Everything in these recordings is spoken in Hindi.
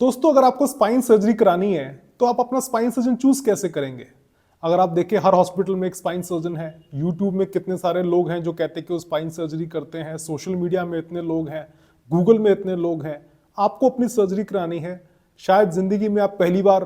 दोस्तों, अगर आपको स्पाइन सर्जरी करानी है तो आप अपना स्पाइन सर्जन चूज कैसे करेंगे? अगर आप देखें, हर हॉस्पिटल में एक स्पाइन सर्जन है। यूट्यूब में कितने सारे लोग हैं जो कहते हैं कि वो स्पाइन सर्जरी करते हैं। सोशल मीडिया में इतने लोग हैं, गूगल में इतने लोग हैं। आपको अपनी सर्जरी करानी है, शायद जिंदगी में आप पहली बार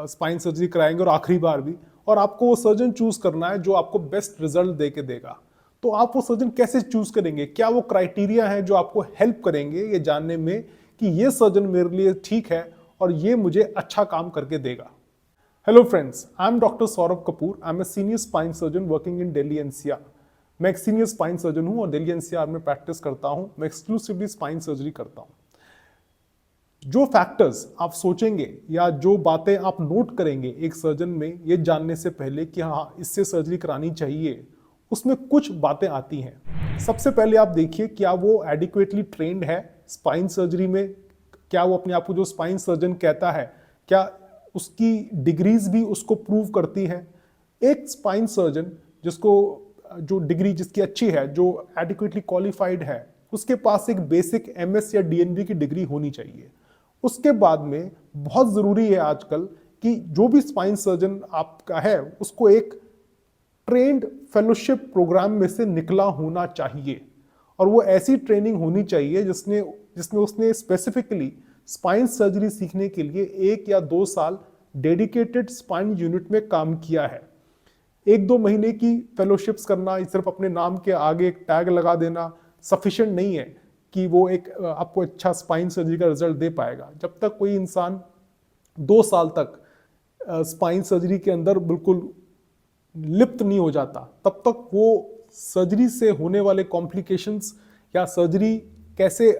स्पाइन सर्जरी कराएंगे और आखिरी बार भी, और आपको वो सर्जन चूज करना है जो आपको बेस्ट रिजल्ट दे के देगा। तो आप वो सर्जन कैसे चूज करेंगे? क्या वो क्राइटेरिया है जो आपको हेल्प करेंगे ये जानने में कि ये सर्जन मेरे लिए ठीक है और ये मुझे अच्छा काम करके देगा? Hello friends, I am doctor Saurabh Kapoor. I am a senior spine surgeon working in Delhi NCR. मैं एक सीनियर स्पाइन सर्जन हूं और दिल्ली एनसीआर में प्रैक्टिस करता हूं। मैं एक्सक्लूसिवली स्पाइन सर्जरी करता हूं। जो फैक्टर्स आप सोचेंगे या जो बातें आप नोट करेंगे एक सर्जन में ये जानने से पहले कि हाँ इससे सर्जरी करानी चाहिए, उसमें कुछ बातें आती हैं। सबसे पहले आप देखिए, क्या वो एडिक्वेटली ट्रेंड है स्पाइन सर्जरी में? क्या वो अपने आप को जो स्पाइन सर्जन कहता है, क्या उसकी डिग्रीज भी उसको प्रूव करती है? एक स्पाइन सर्जन जिसको जो डिग्री जिसकी अच्छी है, जो एडिक्वेटली क्वालिफाइड है, उसके पास एक बेसिक एमएस या डीएनबी की डिग्री होनी चाहिए। उसके बाद में बहुत जरूरी है आजकल कि जो भी स्पाइन सर्जन आपका है उसको एक ट्रेंड फेलोशिप प्रोग्राम में से निकला होना चाहिए। और वो ऐसी ट्रेनिंग होनी चाहिए जिसमें उसने स्पेसिफिकली स्पाइन सर्जरी सीखने के लिए 1 या 2 साल डेडिकेटेड स्पाइन यूनिट में काम किया है। 1-2 महीने की फेलोशिप्स करना, सिर्फ अपने नाम के आगे एक टैग लगा देना सफिशिएंट नहीं है कि वो एक आपको अच्छा स्पाइन सर्जरी का रिजल्ट दे पाएगा। जब तक कोई इंसान 2 साल तक स्पाइन सर्जरी के अंदर बिल्कुल लिप्त नहीं हो जाता, तब तक वो सर्जरी से होने वाले कॉम्प्लिकेशंस या सर्जरी कैसे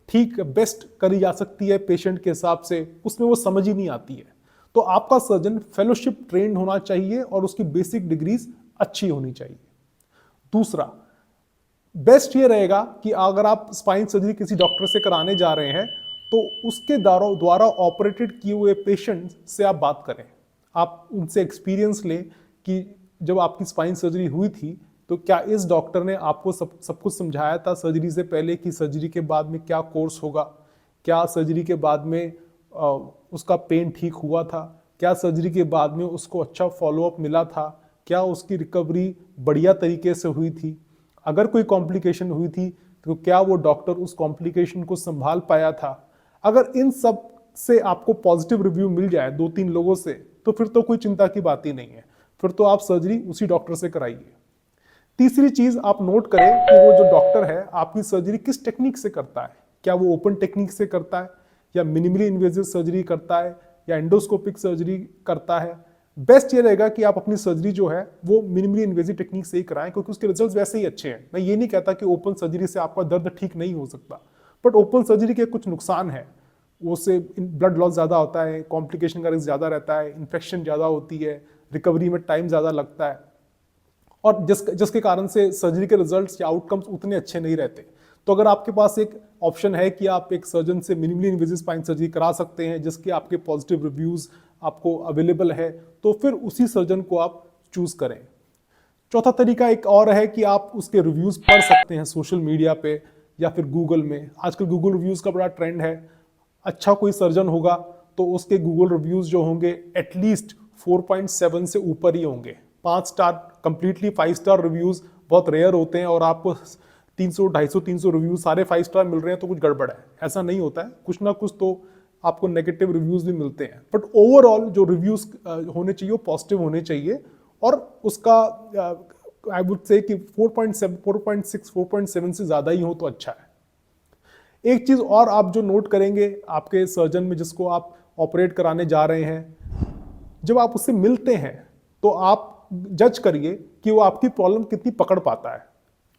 ठीक बेस्ट करी जा सकती है पेशेंट के हिसाब से, उसमें वो समझ ही नहीं आती है। तो आपका सर्जन फेलोशिप ट्रेंड होना चाहिए और उसकी बेसिक डिग्रीज अच्छी होनी चाहिए। दूसरा, बेस्ट ये रहेगा कि अगर आप स्पाइन सर्जरी किसी डॉक्टर से कराने जा रहे हैं तो उसके द्वारा ऑपरेटेड किए हुए पेशेंट से आप बात करें। आप उनसे एक्सपीरियंस लें कि जब आपकी स्पाइन सर्जरी हुई थी तो क्या इस डॉक्टर ने आपको सब कुछ समझाया था सर्जरी से पहले कि सर्जरी के बाद में क्या कोर्स होगा? क्या सर्जरी के बाद में उसका पेन ठीक हुआ था? क्या सर्जरी के बाद में उसको अच्छा फॉलोअप मिला था? क्या उसकी रिकवरी बढ़िया तरीके से हुई थी? अगर कोई कॉम्प्लिकेशन हुई थी तो क्या वो डॉक्टर उस कॉम्प्लिकेशन को संभाल पाया था? अगर इन सब से आपको पॉजिटिव रिव्यू मिल जाए 2-3 लोगों से, तो फिर तो कोई चिंता की बात ही नहीं है। फिर तो आप सर्जरी उसी डॉक्टर से कराइए। तीसरी चीज आप नोट करें कि वो जो डॉक्टर है आपकी सर्जरी किस टेक्निक से करता है। क्या वो ओपन टेक्निक से करता है या मिनिमली इन्वेजिव सर्जरी करता है या एंडोस्कोपिक सर्जरी करता है? बेस्ट ये रहेगा कि आप अपनी सर्जरी जो है वो मिनिमली इन्वेजिव टेक्निक से ही कराएं, क्योंकि उसके रिजल्ट्स वैसे ही अच्छे हैं। मैं ये नहीं कहता कि ओपन सर्जरी से आपका दर्द ठीक नहीं हो सकता, बट ओपन सर्जरी के कुछ नुकसान है। उससे ब्लड लॉस ज़्यादा होता है, कॉम्प्लिकेशन का रिस्क ज़्यादा रहता है, इन्फेक्शन ज़्यादा होती है, रिकवरी में टाइम ज़्यादा लगता है, और जिसके कारण से सर्जरी के रिजल्ट्स या आउटकम्स उतने अच्छे नहीं रहते। तो अगर आपके पास एक ऑप्शन है कि आप एक सर्जन से मिनिमली इन्वेजिव स्पाइन सर्जरी करा सकते हैं जिसके आपके पॉजिटिव रिव्यूज आपको अवेलेबल है, तो फिर उसी सर्जन को आप चूज करें। चौथा तरीका एक और है कि आप उसके रिव्यूज पढ़ सकते हैं सोशल मीडिया पे या फिर गूगल में। आजकल गूगल रिव्यूज का बड़ा ट्रेंड है। अच्छा कोई सर्जन होगा तो उसके गूगल रिव्यूज जो होंगे एटलीस्ट 4.7 से ऊपर ही होंगे। 5 स्टार, कंप्लीटली 5 स्टार रिव्यूज बहुत रेयर होते हैं, और आपको 300, 250, 300 रिव्यूज सारे 5 स्टार मिल रहे हैं तो कुछ गड़बड़ है। ऐसा नहीं होता है, कुछ ना कुछ तो आपको नेगेटिव रिव्यूज भी मिलते हैं। बट ओवरऑल जो रिव्यूज होने चाहिए वो पॉजिटिव होने चाहिए, और उसका आई वुड से कि 4.7, 4.6, 4.7 से ज़्यादा ही हो तो अच्छा है। एक चीज़ और आप जो नोट करेंगे आपके सर्जन में जिसको आप ऑपरेट कराने जा रहे हैं, जब आप उससे मिलते हैं तो आप जज करिए कि वो आपकी प्रॉब्लम कितनी पकड़ पाता है।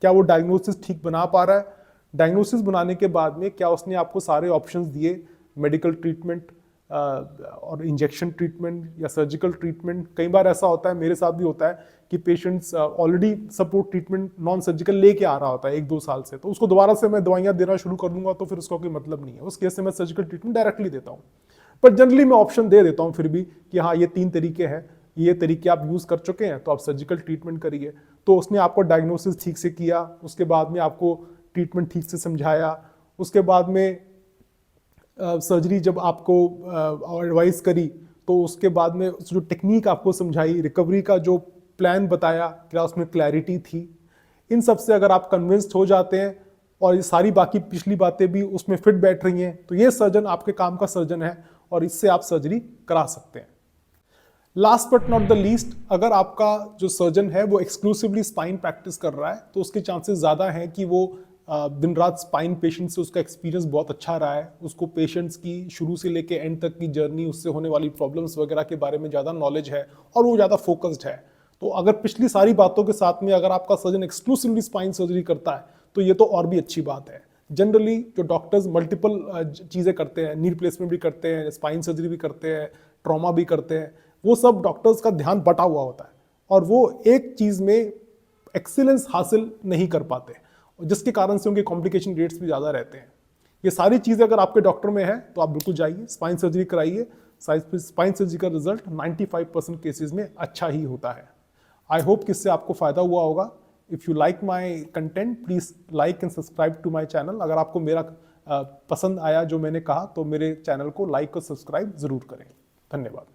क्या वो डायग्नोसिस ठीक बना पा रहा है? डायग्नोसिस बनाने के बाद में क्या उसने आपको सारे ऑप्शंस दिए, मेडिकल ट्रीटमेंट और इंजेक्शन ट्रीटमेंट या सर्जिकल ट्रीटमेंट? कई बार ऐसा होता है, मेरे साथ भी होता है कि patients already support treatment non surgical लेके आ रहा होता है 1-2 साल से, तो उसको दोबारा से मैं दवाइयाँ देना शुरू कर दूंगा तो फिर उसका कोई मतलब नहीं है। उस केस से मैं सर्जिकल ट्रीटमेंट डायरेक्टली देता हूँ। पर जनरली मैं ऑप्शन दे देता हूँ फिर भी कि हाँ ये 3 तरीके हैं, ये तरीके आप यूज़ कर चुके हैं तो आप सर्जिकल ट्रीटमेंट करिए। तो उसने आपको डायग्नोसिस ठीक से किया, उसके बाद में आपको ट्रीटमेंट ठीक से समझाया, उसके बाद में सर्जरी जब आपको एडवाइस करी, तो उसके बाद में जो टेक्निक आपको समझाई, रिकवरी का जो प्लान बताया, क्या उसमें क्लैरिटी थी, इन सब से अगर आप कन्विंस्ड हो जाते हैं और ये सारी बाकी पिछली बातें भी उसमें फिट बैठ रही हैं, तो ये सर्जन आपके काम का सर्जन है और इससे आप सर्जरी करा सकते हैं। Last but not the least, अगर आपका जो सर्जन है वो एक्सक्लूसिवली स्पाइन प्रैक्टिस कर रहा है, तो उसके चांसेस ज़्यादा हैं कि वो दिन रात स्पाइन पेशेंट से उसका एक्सपीरियंस बहुत अच्छा रहा है, उसको पेशेंट्स की शुरू से लेके एंड तक की जर्नी, उससे होने वाली प्रॉब्लम्स वगैरह के बारे में ज़्यादा नॉलेज है और वो ज़्यादा फोकस्ड है। तो अगर पिछली सारी बातों के साथ में अगर आपका सर्जन एक्सक्लूसिवली स्पाइन सर्जरी करता है, तो ये तो और भी अच्छी बात है। जनरली जो डॉक्टर्स मल्टीपल चीज़ें करते हैं, नी रिप्लेसमेंट भी करते हैं, स्पाइन सर्जरी भी करते हैं, ट्रॉमा भी करते हैं, वो सब डॉक्टर्स का ध्यान बटा हुआ होता है और वो एक चीज़ में एक्सीलेंस हासिल नहीं कर पाते, जिसके कारण से उनके कॉम्प्लिकेशन रेट्स भी ज़्यादा रहते हैं। ये सारी चीज़ें अगर आपके डॉक्टर में है तो आप बिल्कुल जाइए, स्पाइन सर्जरी कराइए। स्पाइन सर्जरी का रिजल्ट 95% केसेस में अच्छा ही होता है। आई होप कि इससे आपको फ़ायदा हुआ होगा। If you like my content, please like and subscribe to my channel. अगर आपको मेरा पसंद आया जो मैंने कहा, तो मेरे चैनल को लाइक और सब्सक्राइब ज़रूर करें। धन्यवाद।